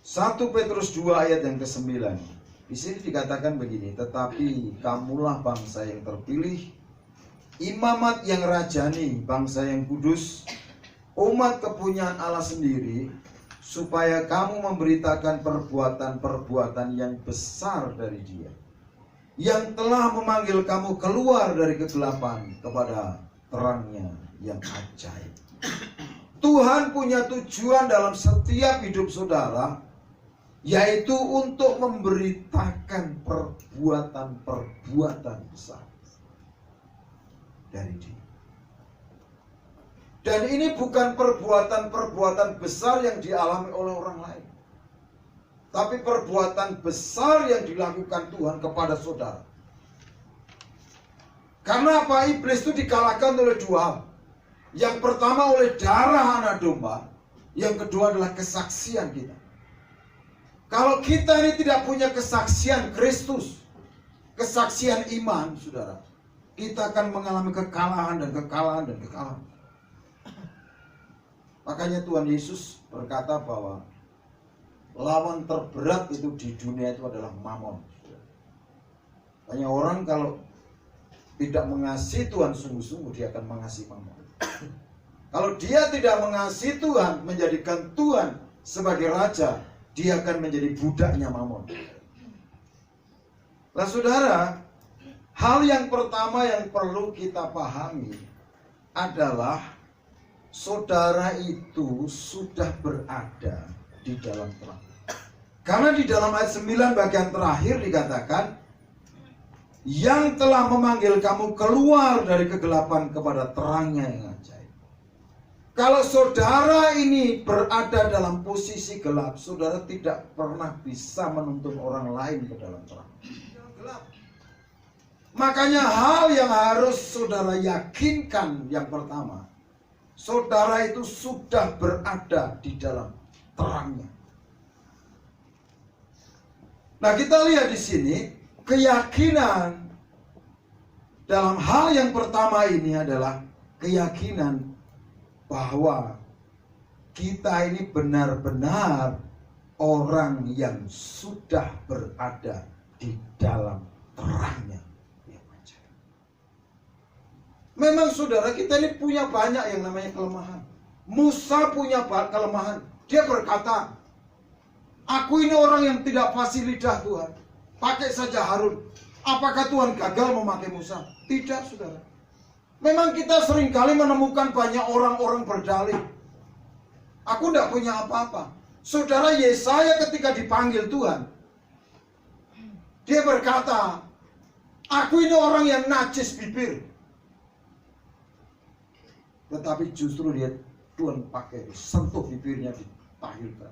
1 Petrus 2 ayat yang ke-9. Di sini dikatakan begini, tetapi kamulah bangsa yang terpilih, imamat yang rajani, bangsa yang kudus, umat kepunyaan Allah sendiri, supaya kamu memberitakan perbuatan-perbuatan yang besar dari Dia, yang telah memanggil kamu keluar dari kegelapan kepada terangnya yang ajaib. Tuhan punya tujuan dalam setiap hidup saudara, yaitu untuk memberitakan perbuatan-perbuatan besar dari Dia. Dan ini bukan perbuatan-perbuatan besar yang dialami oleh orang lain, tapi perbuatan besar yang dilakukan Tuhan kepada saudara. Karena apa? Iblis itu dikalahkan oleh dua hal. Yang pertama oleh darah anak domba, yang kedua adalah kesaksian kita. Kalau kita ini tidak punya kesaksian Kristus, kesaksian iman, saudara, kita akan mengalami kekalahan dan kekalahan dan kekalahan. Makanya Tuhan Yesus berkata bahwa lawan terberat itu di dunia itu adalah mamon. Banyak orang kalau tidak mengasihi Tuhan sungguh-sungguh, dia akan mengasihi mamon. Kalau dia tidak mengasihi Tuhan, menjadikan Tuhan sebagai raja, dia akan menjadi budaknya mamon. Nah saudara, hal yang pertama yang perlu kita pahami adalah saudara itu sudah berada di dalam terang. Karena di dalam ayat 9 bagian terakhir dikatakan, yang telah memanggil kamu keluar dari kegelapan kepada terangnya yang ajaib. Kalau saudara ini berada dalam posisi gelap, saudara tidak pernah bisa menuntun orang lain ke dalam terang. Makanya hal yang harus saudara yakinkan yang pertama, saudara itu sudah berada di dalam terangnya. Nah, kita lihat di sini keyakinan dalam hal yang pertama ini adalah keyakinan bahwa kita ini benar-benar orang yang sudah berada di dalam terangnya. Memang saudara, kita ini punya banyak yang namanya kelemahan. Musa punya kelemahan. Dia berkata, aku ini orang yang tidak fasih lidah Tuhan. Pakai saja Harun. Apakah Tuhan gagal memakai Musa? Tidak saudara. Memang kita seringkali menemukan banyak orang-orang berdalih, aku tidak punya apa-apa. Saudara, Yesaya ketika dipanggil Tuhan, dia berkata, aku ini orang yang najis bibir. Tetapi justru dia Tuhan pakai, sentuh bibirnya, ditahirkan,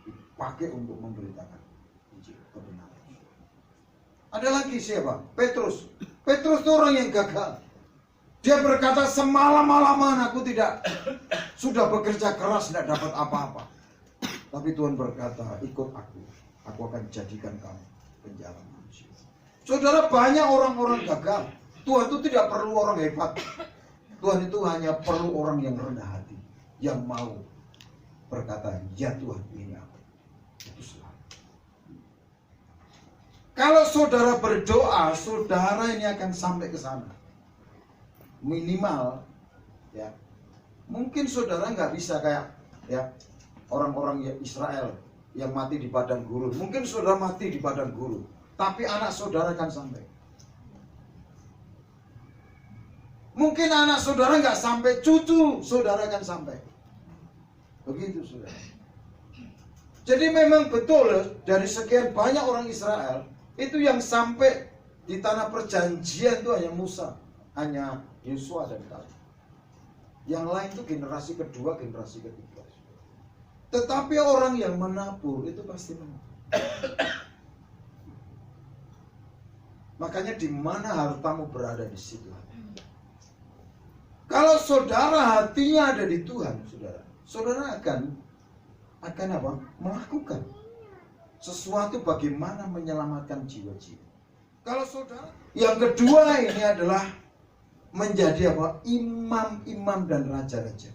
dipakai untuk memberitakan Injil kebenaran. Ada lagi siapa? Petrus. Petrus itu orang yang gagal. Dia berkata, semalam-malaman aku tidak sudah bekerja keras, tidak dapat apa-apa. Tapi Tuhan berkata, ikut aku akan jadikan kamu penjala manusia. Saudara, banyak orang-orang gagal. Tuhan itu tidak perlu orang hebat. Tuhan itu hanya perlu orang yang rendah hati, yang mau berkata, ya Tuhan, ini aku. Itu selalu. Kalau saudara berdoa, saudara ini akan sampai ke sana. Minimal, ya, mungkin saudara nggak bisa kayak ya orang-orang Israel yang mati di padang gurun. Mungkin saudara mati di padang gurun, tapi anak saudara akan sampai. Mungkin anak saudara nggak sampai, cucu saudara akan sampai. Begitu saudara. Jadi memang betul dari sekian banyak orang Israel, itu yang sampai di tanah perjanjian itu hanya Musa, hanya Yosua dan Kaleb. Yang lain itu generasi kedua, generasi ketiga. Tetapi orang yang menabur itu pasti menang. Makanya di mana hartamu berada, di situ. Kalau saudara hatinya ada di Tuhan, saudara akan apa? Melakukan sesuatu bagaimana menyelamatkan jiwa-jiwa. Kalau saudara, yang kedua ini adalah menjadi apa? Imam-imam dan raja-raja.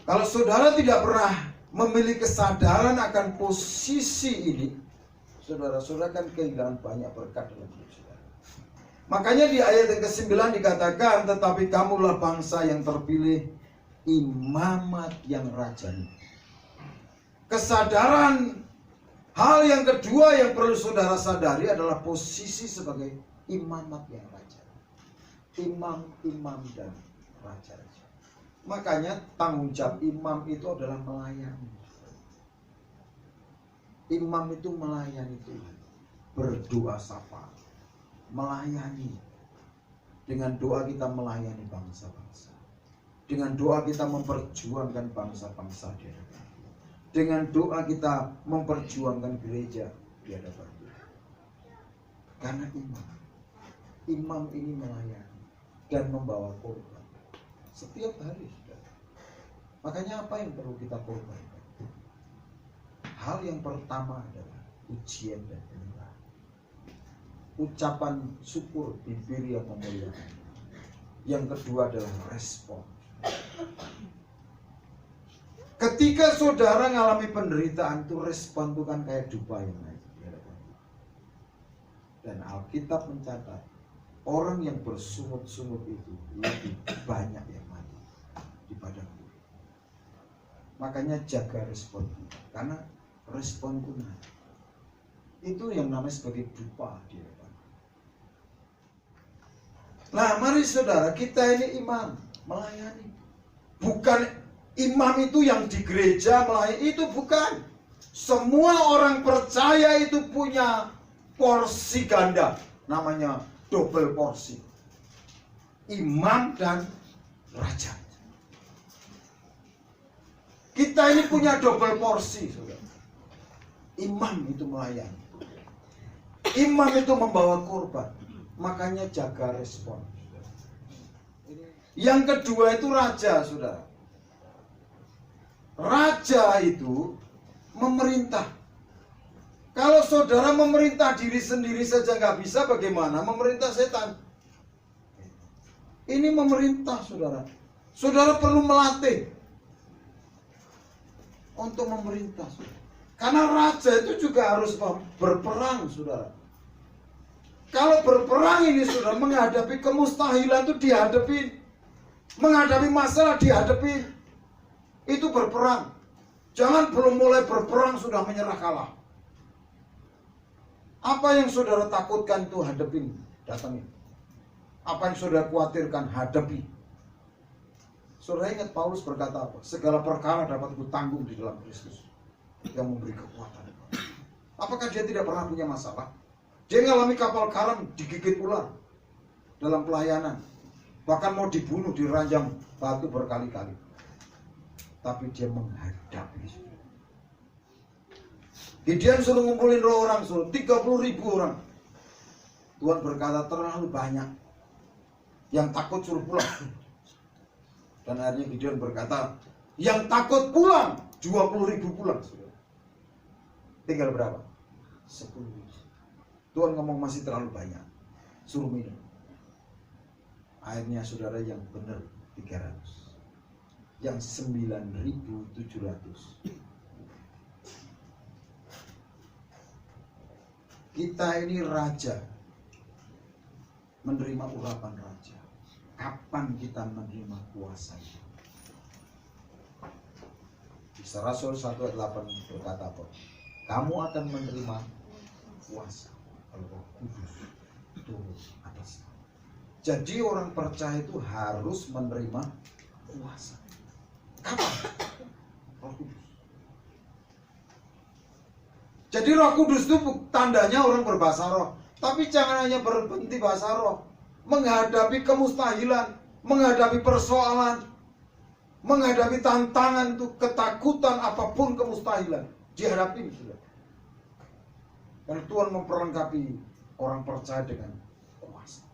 Kalau saudara tidak pernah memiliki kesadaran akan posisi ini, saudara-saudara kan kehilangan banyak berkat dalam hidup saudara. Makanya di ayat yang ke-9 dikatakan, tetapi kamulah bangsa yang terpilih, imamat yang rajani. Kesadaran hal yang kedua yang perlu saudara sadari adalah posisi sebagai imamat yang rajani. Imam-imam dan raja-raja. Makanya tanggung jawab imam itu adalah melayani. Imam itu melayani Tuhan, berdoa sapa, melayani. Dengan doa kita melayani bangsa-bangsa. Dengan doa kita memperjuangkan bangsa-bangsa di hadapan Tuhan. Dengan doa kita memperjuangkan gereja di hadapan Tuhan. Karena imam ini melayani dan membawa korban setiap hari. Makanya apa yang perlu kita korbankan? Hal yang pertama adalah ujian dan penyerahan. Ucapan syukur, bibir yang memuliakan. Yang kedua adalah respon. Ketika saudara mengalami penderitaan itu, respon itu kan kayak dupa yang naik. Dan Alkitab mencatat, orang yang bersungut-sungut itu lebih banyak yang mati di padang gurun. Makanya jaga respon kita, karena respon itu naik. Itu yang namanya sebagai dupa di depan. Nah, mari saudara, kita ini imam, melayani. Bukan imam itu yang di gereja melayani, itu bukan. Semua orang percaya itu punya porsi ganda, namanya double porsi. Imam dan raja. Kita ini punya double porsi, saudara. Imam itu melayani. Imam itu membawa korban. Makanya jaga respon. Yang kedua itu raja, saudara. Raja itu memerintah. Kalau saudara memerintah diri sendiri saja nggak bisa, bagaimana memerintah setan? Ini memerintah, saudara. Saudara perlu melatih untuk memerintah, saudara. Karena raja itu juga harus berperang, saudara. Kalau berperang ini, saudara, menghadapi kemustahilan itu dihadapi, menghadapi masalah dihadapi, itu berperang. Jangan belum mulai berperang sudah menyerah kalah. Apa yang saudara takutkan itu hadapin, datangin. Apa yang saudara khawatirkan, hadapi. Saudara ingat Paulus berkata apa? Segala perkara dapat kutanggung di dalam Kristus yang memberi kekuatan. Apakah dia tidak pernah punya masalah? Dia mengalami kapal karam digigit ular dalam pelayanan. Bahkan mau dibunuh, diranjam batu berkali-kali. Tapi dia menghadapi. Gideon suruh ngumpulin orang, suruh 30.000 orang. Tuhan berkata terlalu banyak. Yang takut suruh pulang. Dan akhirnya Gideon berkata, yang takut pulang, 20.000 pulang. Tinggal berapa? 10.000. Tuhan ngomong masih terlalu banyak. Suruh minum. Akhirnya saudara yang benar 300. Yang 9.700. Kita ini raja, menerima urapan raja. Kapan kita menerima kuasa itu? Kisah Rasul 1:8 berkata apa? Kamu akan menerima kuasa kalau Roh Kudus turun atas kamu. Jadi orang percaya itu harus menerima kuasa. Kapan? Roh Kudus. Jadi Roh Kudus itu tandanya orang berbahasa roh. Tapi jangan hanya berhenti bahasa roh. Menghadapi kemustahilan, menghadapi persoalan, menghadapi tantangan itu, ketakutan apapun kemustahilan, dihadapi. Karena Tuhan memperlengkapi orang percaya dengan kuasa.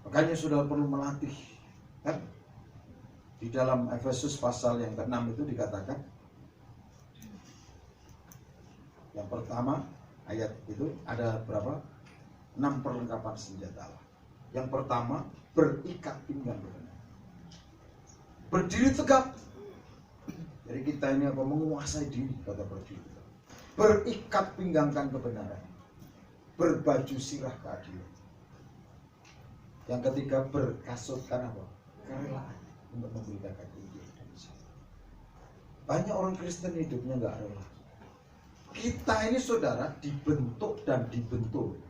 Makanya sudah perlu melatih, kan? Di dalam Efesus pasal yang ke-6 itu dikatakan, yang pertama ayat itu ada berapa? 6 perlengkapan senjata Allah. Yang pertama, berikat pinggang benar. Berdiri tegap. Jadi kita ini apa? Menguasai diri, kata berdiri tegap. Berikat pinggangkan kebenaran. Berbaju sirah keadilan. Yang ketiga, berkasutkan apa? Kerelaan untuk memberitakan Injil. Banyak orang Kristen hidupnya nggak rela. Kita ini saudara dibentuk dan dibentuk.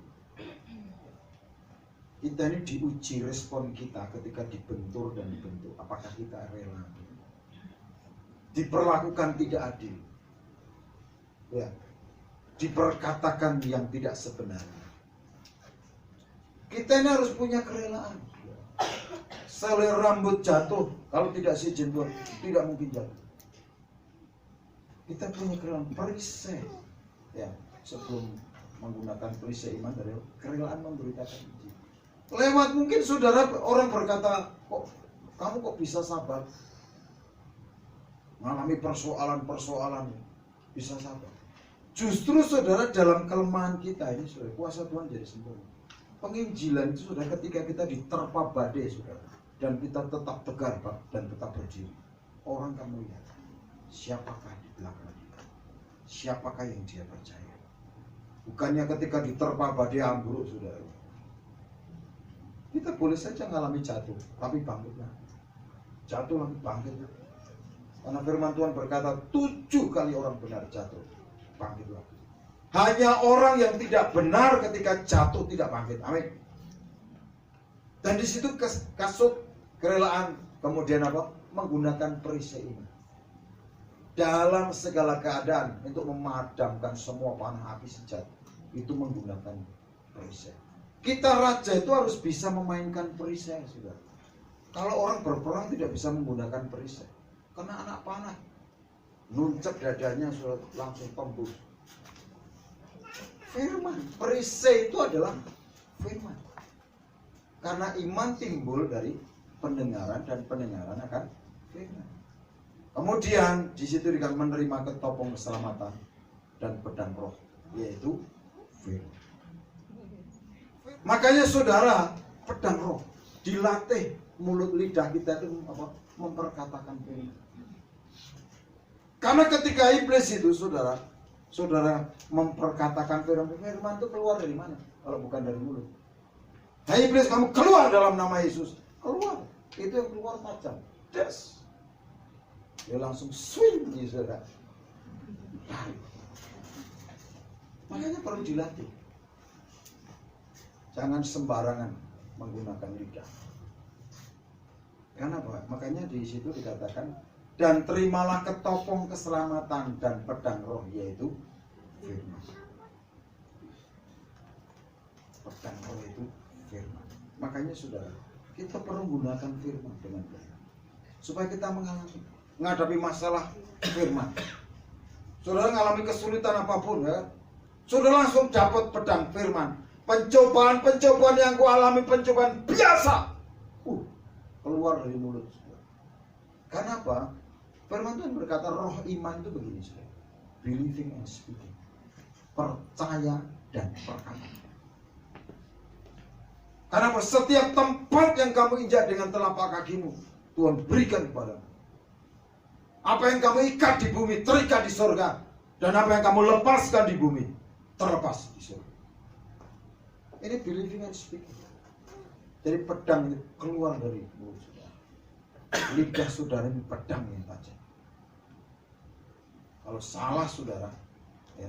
Kita ini diuji respon kita ketika dibentur dan dibentuk. Apakah kita rela? Diperlakukan tidak adil. Ya. Diperkatakan yang tidak sebenarnya. Kita ini harus punya kerelaan. Selai rambut jatuh, kalau tidak seizin Tuhan, tidak mungkin jatuh. Kita punya perisai, ya, sebelum menggunakan perisai iman dari kerelaan memberitakan Injil. Lewat mungkin saudara orang berkata, kok kamu kok bisa sabar, mengalami persoalan-persoalan bisa sabar. Justru saudara dalam kelemahan kita ini, saudara, kuasa Tuhan jadi sempurna. Penginjilan itu saudara ketika kita diterpa badai saudara, dan kita tetap tegar dan tetap berdiri, orang akan melihat siapakah di belakang kita, siapakah yang dia percaya. Bukannya ketika diterpa badai ambruk saudara. Kita boleh saja mengalami jatuh, tapi bangkitlah. Jatuh lagi bangkit. Karena firman Tuhan berkata 7 kali orang benar jatuh, bangkit lagi. Hanya orang yang tidak benar ketika jatuh tidak bangkit. Amin. Dan di situ kasut, kerelaan, kemudian apa? Menggunakan perisai iman. Dalam segala keadaan untuk memadamkan semua panah api sejati, itu menggunakan perisai. Kita raja itu harus bisa memainkan perisai, saudara. Kalau orang berperang tidak bisa menggunakan perisai, kena anak panah, nuncep dadanya sudah langsung tembus. Firman, perisai itu adalah firman. Karena iman timbul dari pendengaran dan pendengaran akan firman. Kemudian di situ dengan menerima ketopong keselamatan dan pedang roh, yaitu firman. Makanya saudara, pedang roh dilatih mulut lidah kita itu memperkatakan firman. Karena ketika iblis itu saudara memperkatakan firman itu keluar dari mana? Kalau bukan dari mulut. Hai iblis, kamu keluar dalam nama Yesus. Keluar. Itu yang keluar tajam. Des. Dia langsung swing nih saudara. Makanya perlu dilatih. Jangan sembarangan menggunakan lidah. Karena apa? Makanya di situ dikatakan, dan terimalah ketopong keselamatan dan pedang roh, yaitu firman. Pedang roh itu firman. Makanya saudara, kita perlu menggunakan firman dengan baik, supaya kita menghadapi masalah firman. Saudara mengalami kesulitan apapun, ya, saudara langsung dapat pedang firman. Pencobaan yang ku alami, pencobaan biasa, keluar dari mulut. Karena apa? Firman Tuhan berkata roh iman itu begini, saudara. Believing and speaking. Percaya dan perkataan. Karena apa? Setiap tempat yang kamu injak dengan telapak kakimu, Tuhan berikan kepadamu. Apa yang kamu ikat di bumi, terikat di surga. Dan apa yang kamu lepaskan di bumi, terlepas di surga. Ini believing and speaking. Jadi pedang ini keluar dari mulut saudara. Lidah saudara ini pedang yang tajam. Kalau salah saudara, ya,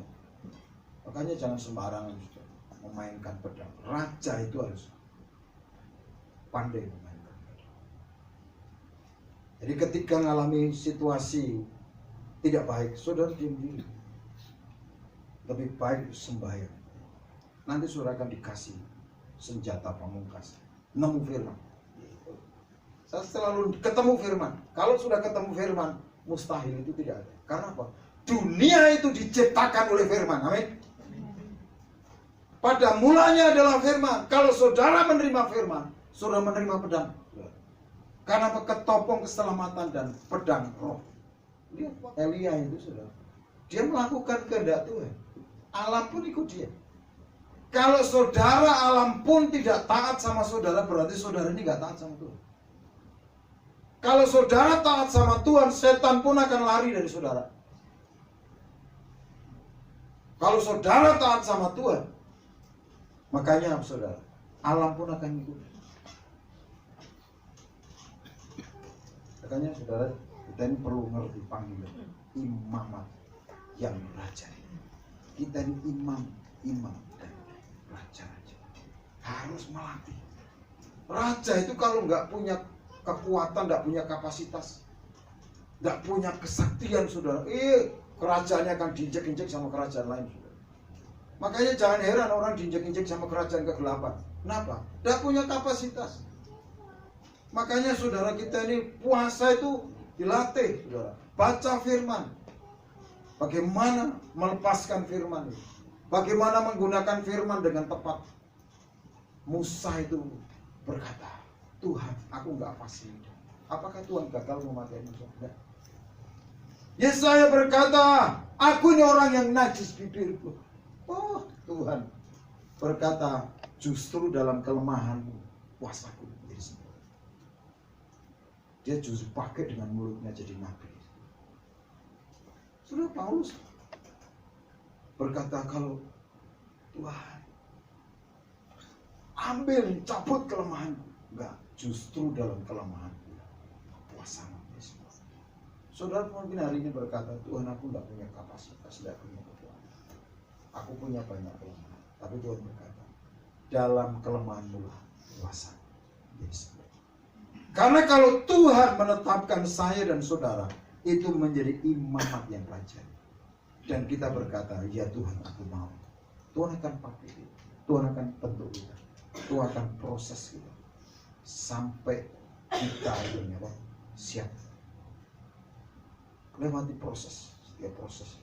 makanya jangan sembarangan saudara memainkan pedang. Raja itu harus pandai memainkan pedang. Jadi ketika mengalami situasi tidak baik, saudara diam diri. Lebih baik sembahyang. Nanti saudara akan dikasih senjata pamungkas. Nemu firman. Saya selalu ketemu firman. Kalau sudah ketemu firman, mustahil itu tidak ada. Karena apa? Dunia itu diciptakan oleh firman. Amin. Pada mulanya adalah firman. Kalau saudara menerima firman, saudara menerima pedang. Karena apa? Ketopong keselamatan dan pedang roh. Lihat Elia itu saudara. Dia melakukan kehendak Tuhan. Alam pun ikut dia. Kalau saudara alam pun tidak taat sama saudara, berarti saudara ini gak taat sama Tuhan. Kalau saudara taat sama Tuhan, setan pun akan lari dari saudara. Kalau saudara taat sama Tuhan, makanya saudara, alam pun akan ikut. Makanya saudara, kita ini perlu ngerti panggilan imamat yang raja. Kita ini imam dan raja. Harus melatih. Raja itu kalau nggak punya kekuatan, nggak punya kapasitas, nggak punya kesaktian, saudara, kerajaannya akan diinjek-injek sama kerajaan lain, saudara. Makanya jangan heran orang diinjek-injek sama kerajaan kegelapan. Kenapa? Nggak punya kapasitas. Makanya saudara, kita ini puasa itu dilatih, saudara. Baca firman. Bagaimana melepaskan firman itu. Bagaimana menggunakan firman dengan tepat. Musa itu berkata, Tuhan, aku nggak fasih. Apakah Tuhan gagal memakai Musa? Enggak. Yesaya berkata, aku ini orang yang najis bibirku. Oh, Tuhan berkata, justru dalam kelemahanmu kuasaku menjadi sempurna. Dia justru pakai dengan mulutnya jadi nabi. Sudah Paulus berkata, kalau Tuhan ambil, cabut kelemahanku. Enggak, justru dalam kelemahanku kuasamu menjadi sempurna. Saudara mungkin hari ini berkata, Tuhan, aku tidak punya kapasitas, tidak punya kekuatan. Aku punya banyak kelemahan. Tapi Tuhan berkata, dalam kelemahanmu lah kuasa menjadi sempurna. Karena kalau Tuhan menetapkan saya dan saudara, itu menjadi imamat yang raja. Dan kita berkata, ya Tuhan, aku mau. Tuhan akan pakai kita. Tuhan akan bentuk kita. Tuhan akan proses kita. Sampai kita akhirnya siap. Lewati proses. Setiap proses.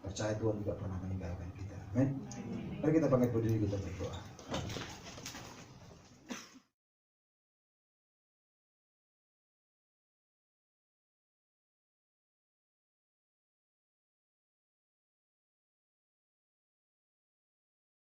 Percaya Tuhan tidak pernah meninggalkan kita. Amin. Mari kita bangkit berdiri, kita berdoa.